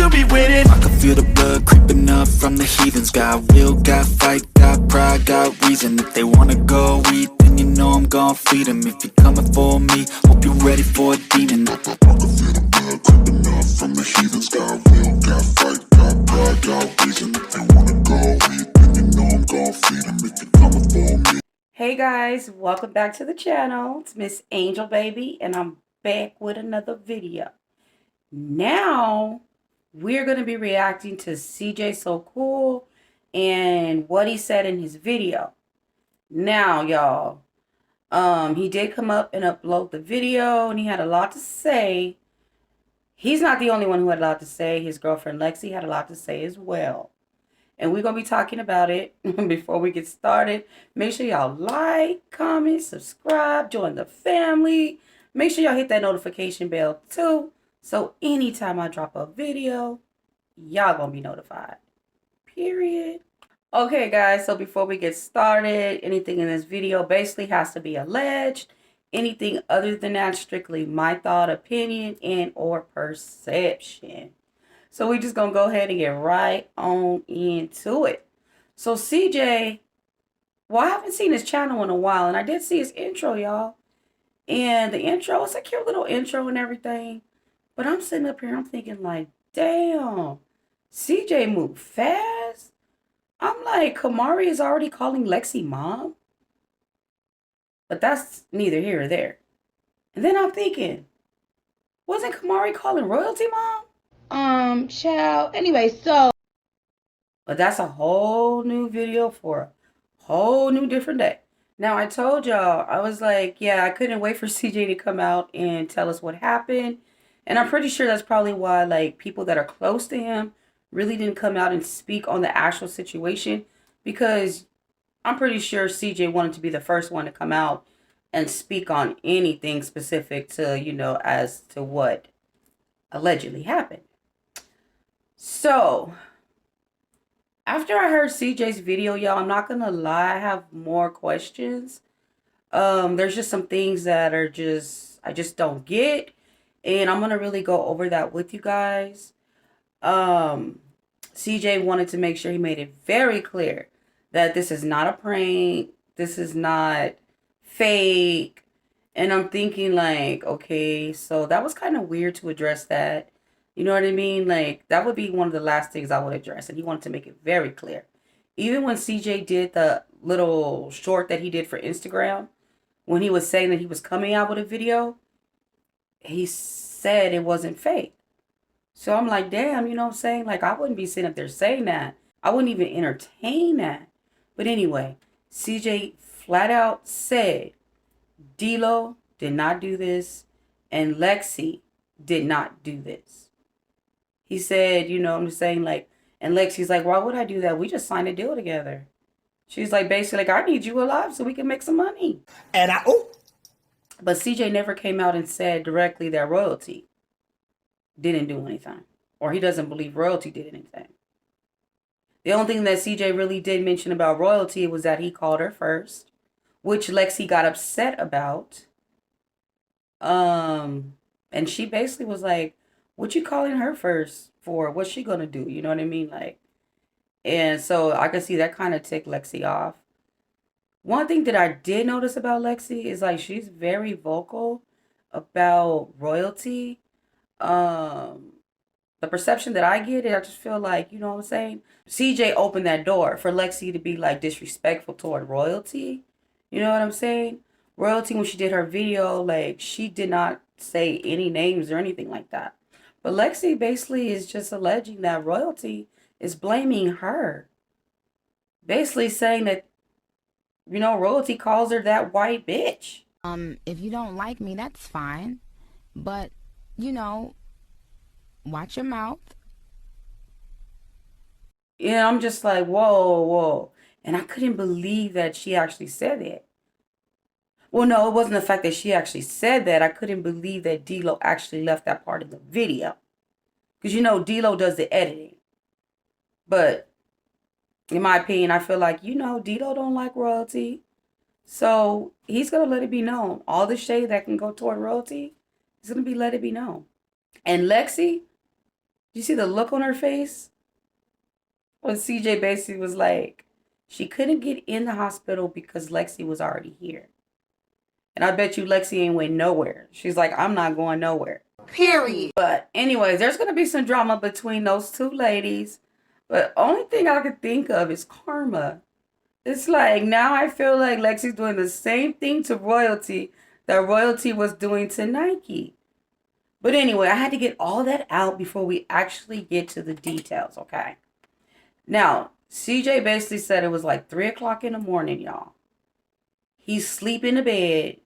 to be winning. I can feel the blood creeping up from the heathens. Got will, got fight, got pride, got reason. If they wanna go eat, then you know I'm gon' feed them. If you're coming for me, hope you're ready for a demon. I can feel the blood creeping up from the heathens. Got will, got fight, got pride, got reason. If they wanna go eat, then you know I'm gon' feed them. If you're coming for me. Hey guys, welcome back to the channel. It's Miss Angel Baby and I'm back with another video. Now we're going to be reacting to CJ So Cool and what he said in his video. Now y'all, he did come up and upload the video and he had a lot to say. He's not the only one who had a lot to say. His girlfriend Lexi had a lot to say as well. And we're going to be talking about it. Before we get started, make sure y'all like, comment, subscribe, join the family. Make sure y'all hit that notification bell too. So anytime I drop a video, y'all going to be notified. Period. Okay, guys. So before we get started, anything in this video basically has to be alleged. Anything other than that, strictly my thought, opinion, and or perception. So we just gonna go ahead and get right on into it. So CJ, well, I haven't seen his channel in a while, and I did see his intro, y'all. And the intro, it's a cute little intro and everything. But I'm sitting up here, I'm thinking like, damn, CJ moved fast. I'm like, Kamari is already calling Lexi mom. But that's neither here or there. And then I'm thinking, wasn't Kamari calling Royalty mom? Child. Anyway, so. But that's a whole new video for a whole new different day. Now, I told y'all, I was like, yeah, I couldn't wait for CJ to come out and tell us what happened. And I'm pretty sure that's probably why, like, people that are close to him really didn't come out and speak on the actual situation. Because I'm pretty sure CJ wanted to be the first one to come out and speak on anything specific to, you know, as to what allegedly happened. So, after I heard CJ's video, y'all, I'm not gonna lie, I have more questions. There's just some things that are I just don't get. And I'm gonna really go over that with you guys. CJ wanted to make sure he made it very clear that this is not a prank. This is not fake. And I'm thinking like, okay, so that was kind of weird to address that. You know what I mean? Like, that would be one of the last things I would address. And he wanted to make it very clear. Even when CJ did the little short that he did for Instagram, when he was saying that he was coming out with a video, he said it wasn't fake. So I'm like, damn, you know what I'm saying? Like, I wouldn't be sitting up there saying that. I wouldn't even entertain that. But anyway, CJ flat out said D-Lo did not do this and Lexi did not do this. He said, you know, I'm just saying, like, and Lexi's like, why would I do that? We just signed a deal together. She's like, basically, like, I need you alive so we can make some money. But CJ never came out and said directly that Royalty didn't do anything. Or he doesn't believe Royalty did anything. The only thing that CJ really did mention about Royalty was that he called her first, which Lexi got upset about. And she basically was like, what you calling her first for? What's she gonna do? You know what I mean? Like, and so I could see that kind of ticked Lexi off. One thing that I did notice about Lexi is like she's very vocal about Royalty. The perception that I get, I just feel like, you know what I'm saying? CJ opened that door for Lexi to be like disrespectful toward Royalty. You know what I'm saying? Royalty, when she did her video, like, she did not say any names or anything like that. But Lexi basically is just alleging that Royalty is blaming her. Basically saying that, you know, Royalty calls her that white bitch. If you don't like me, that's fine. But, you know, watch your mouth. Yeah, I'm just like, whoa, whoa. And I couldn't believe that she actually said that. Well, no, it wasn't the fact that she actually said that. I couldn't believe that D-Lo actually left that part of the video. Because, you know, D-Lo does the editing. But, in my opinion, I feel like, you know, D-Lo don't like Royalty. So, he's going to let it be known. All the shade that can go toward Royalty, he's going to let it be known. And Lexi, You see the look on her face? When CJ basically was like, she couldn't get in the hospital because Lexi was already here. And I bet you Lexi ain't went nowhere. She's like, I'm not going nowhere. Period. But anyways, there's going to be some drama between those two ladies. But only thing I could think of is karma. It's like, now I feel like Lexi's doing the same thing to Royalty that Royalty was doing to Nike. But anyway, I had to get all that out before we actually get to the details, okay? Now, CJ basically said it was like 3 o'clock in the morning, y'all. He's sleeping in the bed.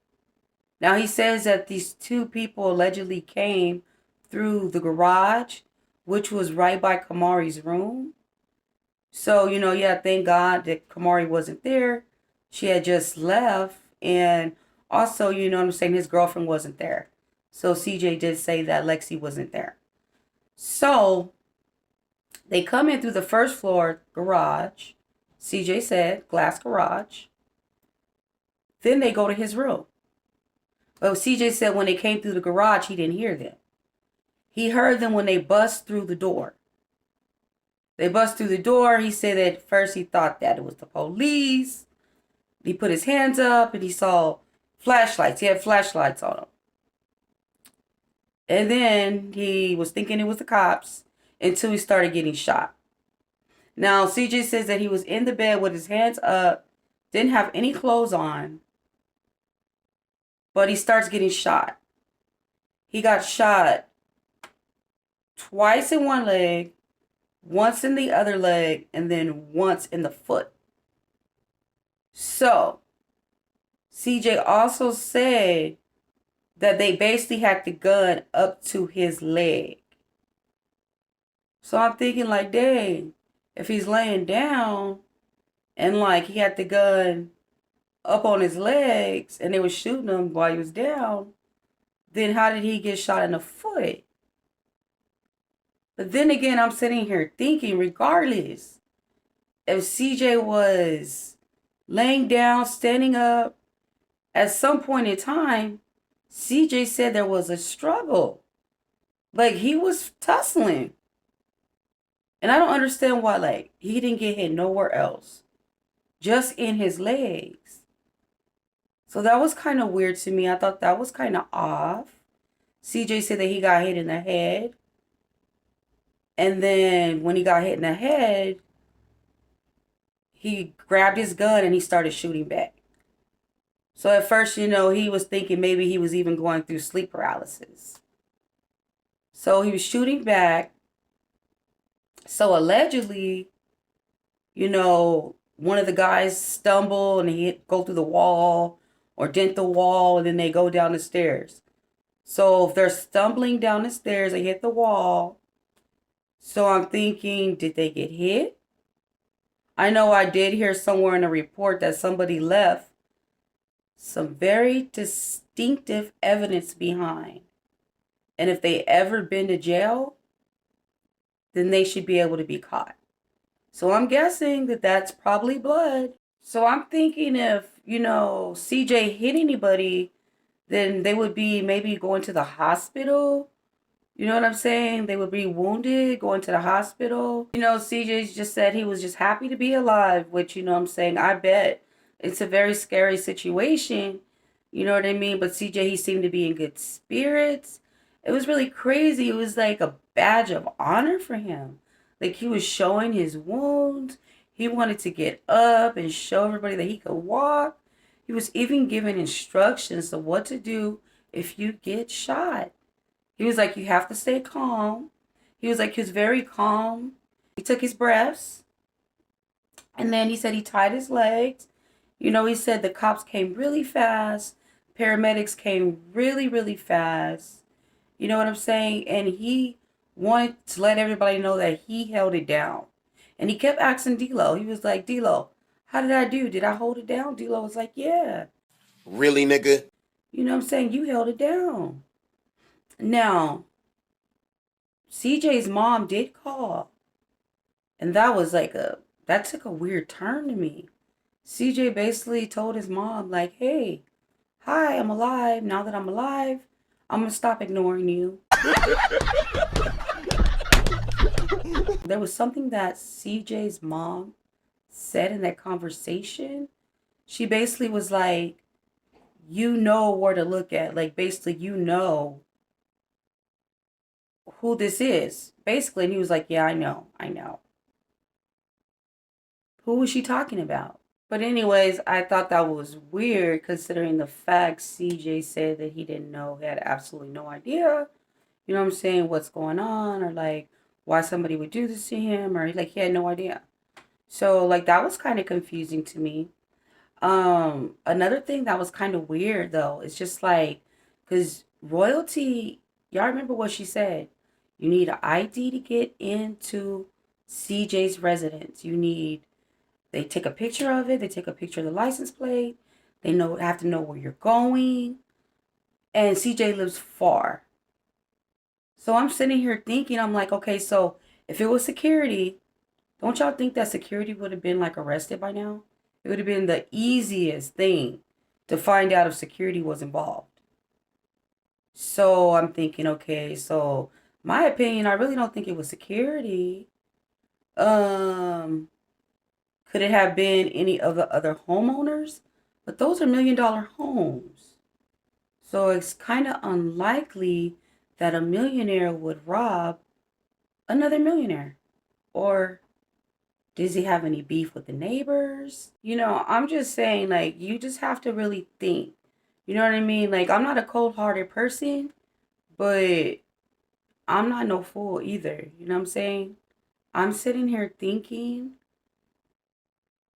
Now, he says that these two people allegedly came through the garage, which was right by Kamari's room. So, yeah, thank God that Kamari wasn't there. She had just left. And also, what I'm saying, his girlfriend wasn't there. So CJ did say that Lexi wasn't there. So they come in through the first floor garage. CJ said, glass garage. Then they go to his room. But CJ said when they came through the garage, he didn't hear them. He heard them when they bust through the door. They bust through the door. He said that at first he thought that it was the police. He put his hands up and he saw flashlights. He had flashlights on him. And then he was thinking it was the cops until he started getting shot. Now, CJ says that he was in the bed with his hands up, didn't have any clothes on, but he starts getting shot. He got shot twice in one leg, once in the other leg, and then once in the foot. So, CJ also said that they basically had the gun up to his leg. So I'm thinking like, dang, if he's laying down and like he had the gun up on his legs and they were shooting him while he was down, then how did he get shot in the foot? But then again, I'm sitting here thinking, regardless, if CJ was laying down, standing up, at some point in time, CJ said there was a struggle. Like, he was tussling. And I don't understand why, like, he didn't get hit nowhere else. Just in his legs. So that was kind of weird to me. I thought that was kind of off. CJ said that he got hit in the head. And then when he got hit in the head, he grabbed his gun and he started shooting back. So at first, he was thinking maybe he was even going through sleep paralysis. So he was shooting back. So allegedly, one of the guys stumble and he go through the wall or dent the wall and then they go down the stairs. So if they're stumbling down the stairs, they hit the wall. So I'm thinking, did they get hit? I know I did hear somewhere in a report that somebody left some very distinctive evidence behind. And if they ever been to jail, then they should be able to be caught. So I'm guessing that that's probably blood. So I'm thinking if, CJ hit anybody, then they would be maybe going to the hospital. You know what I'm saying? They would be wounded, going to the hospital. CJ just said he was just happy to be alive, which, I'm saying, I bet it's a very scary situation. You know what I mean? But CJ, he seemed to be in good spirits. It was really crazy. It was like a badge of honor for him. Like, he was showing his wounds. He wanted to get up and show everybody that he could walk. He was even giving instructions of what to do if you get shot. He was like, you have to stay calm. He was very calm. He took his breaths. And then he said he tied his legs. He said the cops came really fast. Paramedics came really, really fast. You know what I'm saying? And he wanted to let everybody know that he held it down. And he kept asking D-Lo. He was like, D-Lo, how did I do? Did I hold it down? D-Lo was like, yeah. Really, nigga? You know what I'm saying? You held it down. Now, CJ's mom did call. And that was that took a weird turn to me. CJ basically told his mom, like, hey, hi, I'm alive. Now that I'm alive, I'm going to stop ignoring you. There was something that CJ's mom said in that conversation. She basically was like, you know where to look at. Like, basically, you know who this is. Basically, and he was like, yeah, I know. I know. Who was she talking about? But anyways, I thought that was weird considering the fact CJ said that he didn't know, he had absolutely no idea, you know what I'm saying, what's going on, or like why somebody would do this to him, or like he had no idea. So like that was kind of confusing to me. Another thing that was kind of weird though, is just like, cause royalty, y'all remember what she said? You need an ID to get into CJ's residence. They take a picture of it. They take a picture of the license plate. They have to know where you're going. And CJ lives far. So I'm sitting here thinking, I'm like, okay, so if it was security, don't y'all think that security would have been like arrested by now? It would have been the easiest thing to find out if security was involved. So I'm thinking, okay, so my opinion, I really don't think it was security. Um, Could it have been any of the other homeowners? But those are $1 million homes. So it's kind of unlikely that a millionaire would rob another millionaire. Or does he have any beef with the neighbors? I'm just saying, like, you just have to really think. You know what I mean? Like, I'm not a cold hearted person, but I'm not no fool either. You know what I'm saying? I'm sitting here thinking,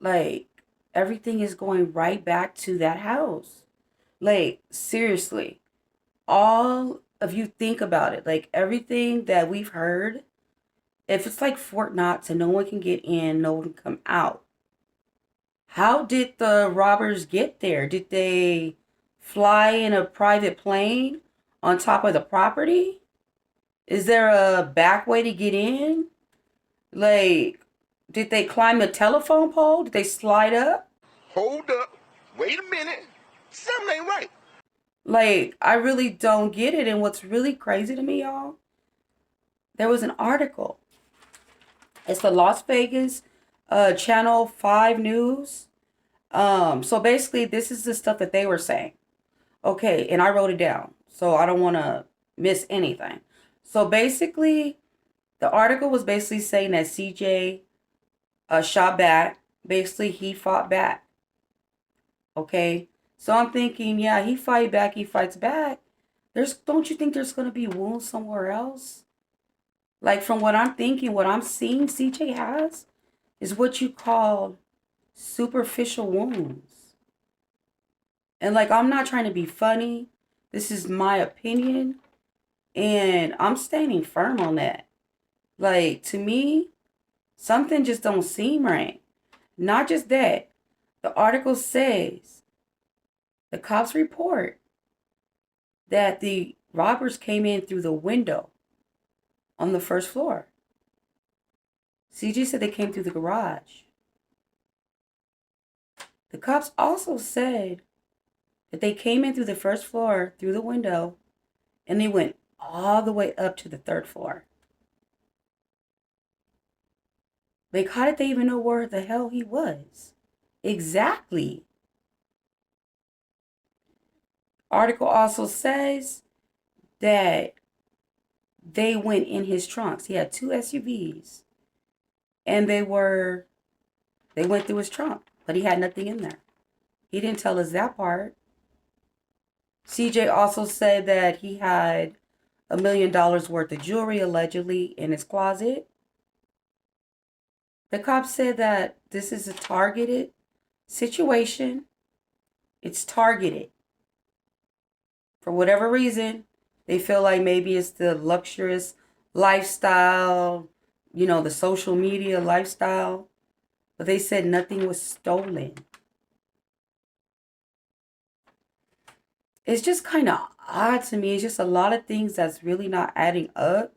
like, everything is going right back to that house. Like, seriously, all of you think about it. Like, everything that we've heard, if it's like Fort Knox and no one can get in, no one can come out, how did the robbers get there? Did they fly in a private plane on top of the property? Is there a back way to get in? Like, did they climb a telephone pole? Did they slide up? Hold up. Wait a minute. Something ain't right. Like, I really don't get it. And what's really crazy to me, y'all, there was an article. It's the Las Vegas Channel 5 News. So basically, this is the stuff that they were saying. Okay, and I wrote it down, so I don't want to miss anything. So basically, the article was basically saying that CJ shot back. Basically, he fought back. Okay, so I'm thinking, yeah, he fights back. Don't you think there's gonna be wounds somewhere else? Like from what I'm thinking, what I'm seeing, CJ has is what you call superficial wounds. And like, I'm not trying to be funny. This is my opinion, and I'm standing firm on that. Like, to me, something just don't seem right. Not just that, the article says the cops report that the robbers came in through the window on the first floor. CJ said they came through the garage. The cops also said that they came in through the first floor through the window and they went all the way up to the third floor. Like, how did they even know where the hell he was? Exactly. Article also says that they went in his trunks. He had 2 SUVs. And they went through his trunk, but he had nothing in there. He didn't tell us that part. CJ also said that he had $1 million worth of jewelry allegedly in his closet. The cops said that this is a targeted situation. It's targeted. For whatever reason, they feel like maybe it's the luxurious lifestyle, the social media lifestyle. But they said nothing was stolen. It's just kind of odd to me. It's just a lot of things that's really not adding up.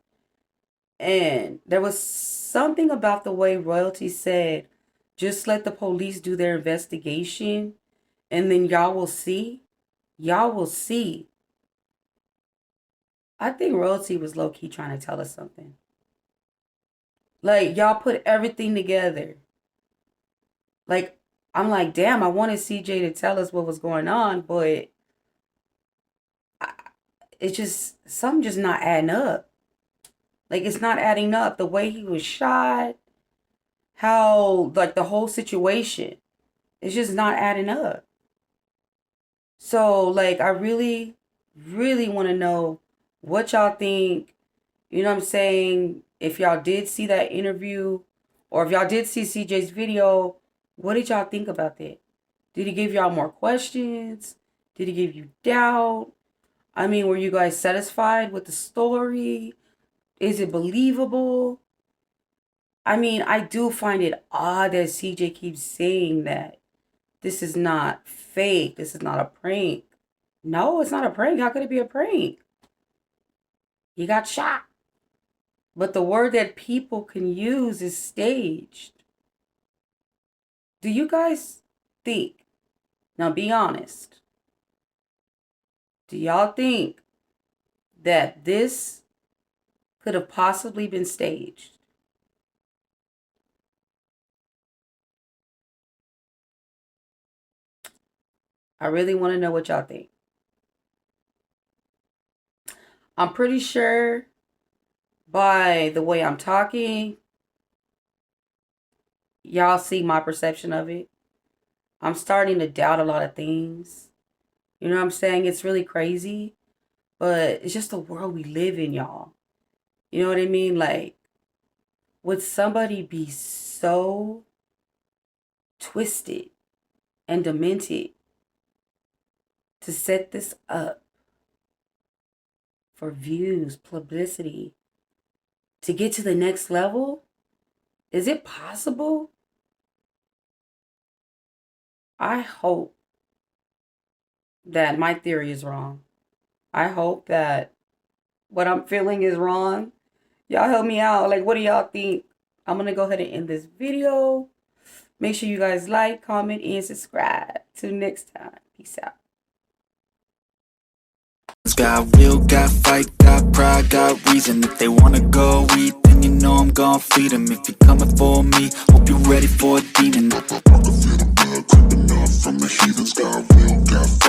And there was something about the way royalty said, just let the police do their investigation and then y'all will see. Y'all will see. I think royalty was low-key trying to tell us something. Like, y'all put everything together. Like, I'm like, damn, I wanted CJ to tell us what was going on, but it's just, something just not adding up. Like, it's not adding up. The way he was shot, how, like, the whole situation, it's just not adding up. So, like, I really, really want to know what y'all think. You know what I'm saying? If y'all did see that interview, or if y'all did see CJ's video, what did y'all think about that? Did he give y'all more questions? Did he give you doubt? I mean, were you guys satisfied with the story? Is it believable? I mean, I do find it odd that CJ keeps saying that this is not fake. This is not a prank. No, it's not a prank. How could it be a prank? He got shot. But the word that people can use is staged. Do you guys think, now be honest, do y'all think that this could have possibly been staged? I really want to know what y'all think. I'm pretty sure by the way I'm talking, y'all see my perception of it. I'm starting to doubt a lot of things. You know what I'm saying? It's really crazy, but it's just the world we live in, y'all. You know what I mean? Like, would somebody be so twisted and demented to set this up for views, publicity, to get to the next level? Is it possible? I hope that my theory is wrong. I hope that what I'm feeling is wrong. Y'all help me out. Like, what do y'all think? I'm going to go ahead and end this video. Make sure you guys like, comment, and subscribe. Till next time. Peace out. Got will, got fight, got pride, got reason. If they wanna go eat, then you know I'm gon' feed them. If you're coming for me, hope you're ready for a demon. I can feel the blood creeping up from the heathens. Got will, got fight.